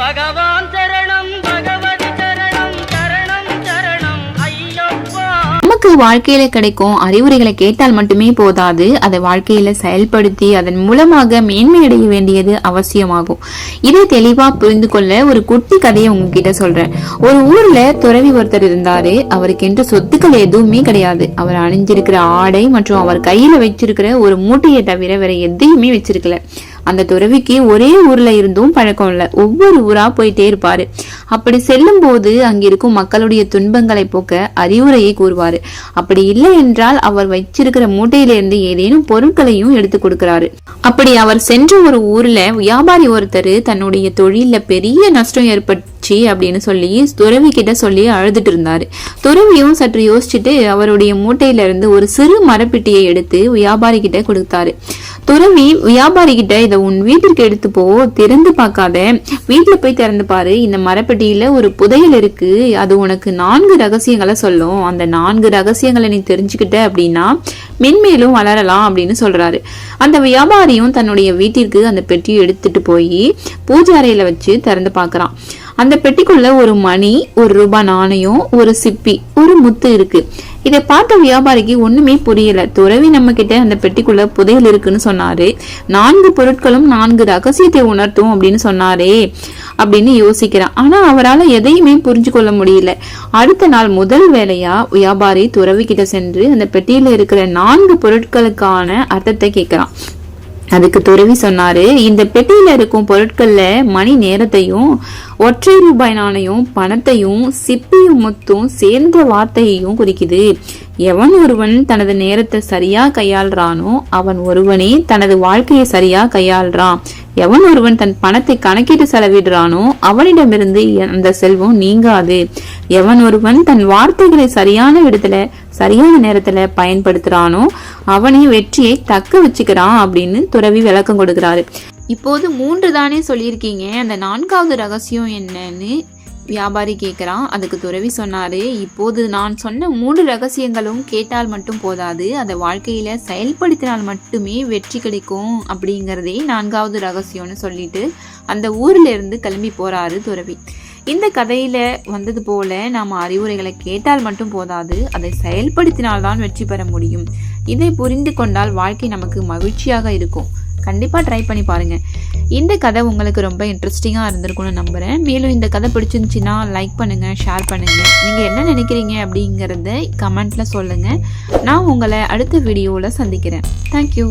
பகவான் சரணம், பகவதி சரணம், சரணம் சரணம் ஐயப்பா. நமக்கு வாழ்க்கையில கிடைக்கும் அறிவுரைகளை கேட்டால் மட்டுமே போதாது, அதை வாழ்க்கையில செயல்படுத்தி அதன் மூலமாக மேன்மையடைய வேண்டியது அவசியமாகும். இதை தெளிவா புரிந்து கொள்ள ஒரு குட்டி கதையை உங்ககிட்ட சொல்றேன். ஒரு ஊர்ல துறவி ஒருத்தர் இருந்தாரு. அவருக்கென்று சொத்துக்கள் எதுவுமே கிடையாது. அவர் அணிஞ்சிருக்கிற ஆடை மற்றும் அவர் கையில வச்சிருக்கிற ஒரு மூட்டையை தவிர வேற எதையுமே வச்சிருக்கல. அந்த துறவிக்கு ஒரே ஊர்ல இருந்தும் பழக்கம் இல்ல. ஒவ்வொரு ஊரா போயிட்டே இருப்பாரு. அப்படி செல்லும் போது அங்கிருக்கும் மக்களுடைய துன்பங்களை போக்க அறிவுரையை கூறுவாரு. அப்படி இல்லை என்றால் அவர் வச்சிருக்கிற மூட்டையிலிருந்து ஏதேனும் பொருட்களையும் எடுத்து கொடுக்கிறாரு. அப்படி அவர் சென்ற ஒரு ஊர்ல வியாபாரி ஒருத்தர் தன்னுடைய தொழில பெரிய நஷ்டம் ஏற்பட்டு அப்படின்னு சொல்லி துறவி கிட்ட சொல்லி அழுதுட்டு இருந்தாரு. துறவியும் சற்று யோசிச்சுட்டு அவருடைய மூட்டையில இருந்து ஒரு சிறு மரப்பெட்டியை எடுத்து வியாபாரி கிட்ட கொடுத்தாரு. துறவி வியாபாரி கிட்ட இதை உன் வீட்டிற்கு எடுத்து போ, திறந்து பார்க்காத, வீட்டுல போய் திறந்து பாரு. இந்த மரப்பெட்டியில ஒரு புதையல் இருக்கு. அது உனக்கு 4 ரகசியங்களை சொல்லும். அந்த 4 ரகசியங்களை நீ தெரிஞ்சுக்கிட்ட அப்படின்னா மென்மேலும் வளரலாம் அப்படின்னு சொல்றாரு. அந்த வியாபாரியும் தன்னுடைய வீட்டிற்கு அந்த பெட்டியை எடுத்துட்டு போய் பூஜை அறையில வச்சு திறந்து பார்க்கறான். அந்த பெட்டிக்குள்ள ஒரு மணி, ஒரு ரூபாய் நாணயம், ஒரு சிப்பி, ஒரு முத்து இருக்கு. இதை பார்த்த வியாபாரிக்கு ஒண்ணுமே புரியல. துறவி நம்ம கிட்ட அந்த பெட்டிக்குள்ள புதையல் இருக்குன்னு சொன்னாரு, 4 பொருட்களும் 4 ரகசியத்தை உணர்த்தும் அப்படின்னு சொன்னாரே அப்படின்னு யோசிக்கிறான். ஆனா அவரால் எதையுமே புரிஞ்சு கொள்ள முடியல. அடுத்த நாள் முதல் வேலையா வியாபாரி துறவி கிட்ட சென்று அந்த பெட்டியில இருக்கிற 4 பொருட்களுக்கான அர்த்தத்தை கேட்கிறான். அதுக்கு துறவி சொன்னாரு, இந்த பெட்டியில இருக்கும் பொருட்கள்ல மணி நேரத்தையும், ஒற்றை ரூபாய் நாணயம் பணத்தையும், சிப்பியும் முத்தும் சேர்ந்த வார்த்தையையும் குறிக்குது. எவன் ஒருவன் தனது நேரத்தை சரியா கையாள்றானோ அவன் ஒருவனே தனது வாழ்க்கையை சரியா கையாள்றான். எவன் ஒருவன் தன் பணத்தை கணக்கிட்டு செலவிடுறானோ அவனிடமிருந்து அந்த செல்வம் நீங்காது. எவன் ஒருவன் தன் வார்த்தைகளை சரியான இடத்துல சரியான நேரத்துல பயன்படுத்துறானோ அவனே வெற்றியை தக்க வச்சுக்கிறான் அப்படின்னு துறவி விளக்கம் கொடுக்கிறாரு. இப்போது 3 தானே சொல்லியிருக்கீங்க, அந்த 4வது ரகசியம் என்னன்னு வியாபாரி கேட்குறான். அதுக்கு துறவி சொன்னாரு, இப்போது நான் சொன்ன 3 ரகசியங்களும் கேட்டால் மட்டும் போதாது, அதை வாழ்க்கையில செயல்படுத்தினால் மட்டுமே வெற்றி கிடைக்கும் அப்படிங்கிறதே 4வது ரகசியம்னு சொல்லிட்டு அந்த ஊர்ல இருந்து கிளம்பி போறாரு துறவி. இந்த கதையில வந்தது போல நாம அறிவுரைகளை கேட்டால் மட்டும் போதாது, அதை செயல்படுத்தினால்தான் வெற்றி பெற முடியும். இதை புரிந்து கொண்டால் வாழ்க்கை நமக்கு மகிழ்ச்சியாக இருக்கும். கண்டிப்பா ட்ரை பண்ணி பாருங்க. இந்த கதை உங்களுக்கு ரொம்ப இன்ட்ரெஸ்டிங்கா இருந்திருக்கும்னு நம்புறேன். மேலும் இந்த கதை பிடிச்சிருந்துச்சுன்னா லைக் பண்ணுங்க, ஷேர் பண்ணுங்க. நீங்க என்ன நினைக்கிறீங்க அப்படிங்கறத கமெண்ட்ல சொல்லுங்க. நான் உங்களை அடுத்த வீடியோல சந்திக்கிறேன். தேங்க்யூ.